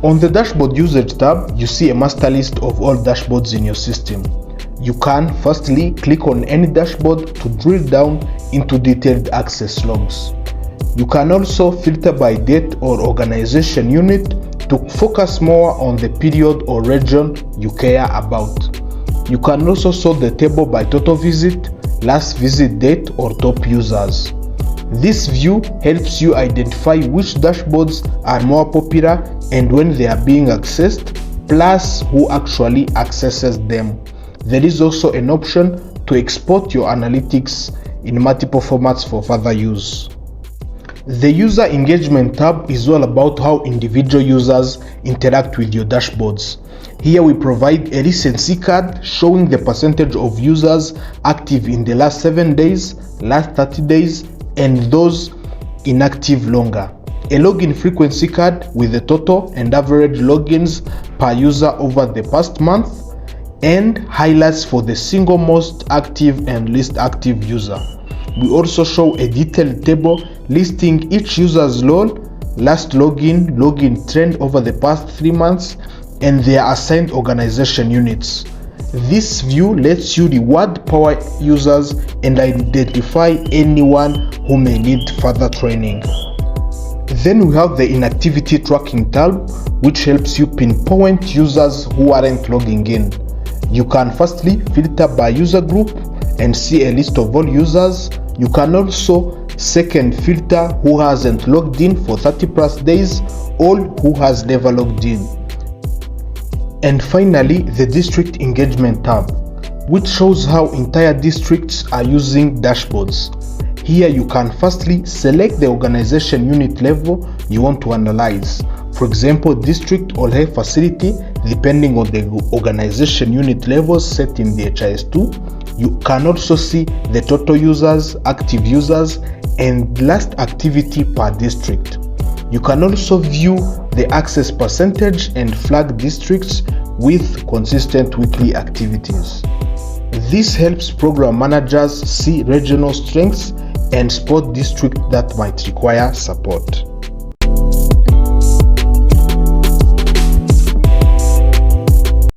On the Dashboard Usage tab, you see a master list of all dashboards in your system. You can firstly click on any dashboard to drill down into detailed access logs. You can also filter by date or organization unit to focus more on the period or region you care about. You can also sort the table by total visit, last visit date, or top users. This view helps you identify which dashboards are more popular and when they are being accessed, plus who actually accesses them. There is also an option to export your analytics in multiple formats for further use. The User Engagement tab is all about how individual users interact with your dashboards. Here we provide a recency card showing the percentage of users active in the last 7 days, last 30 days, and those inactive longer. A login frequency card with the total and average logins per user over the past month, and highlights for the single most active and least active user. We also show a detailed table listing each user's role, last login trend over the past 3 months, and their assigned organization units. This view lets you reward power users and identify anyone who may need further training. Then we have the Inactivity Tracking tab, which helps you pinpoint users who aren't logging in. You can firstly filter by user group and see a list of all users. You can also second filter who hasn't logged in for 30+ days, or who has never logged in. And finally, the District Engagement tab, which shows how entire districts are using dashboards. Here you can firstly select the organization unit level you want to analyze. For example, district or health facility, depending on the organization unit levels set in DHIS2. You can also see the total users, active users, and last activity per district. You can also view the access percentage and flag districts with consistent weekly activities. This helps program managers see regional strengths and spot districts that might require support.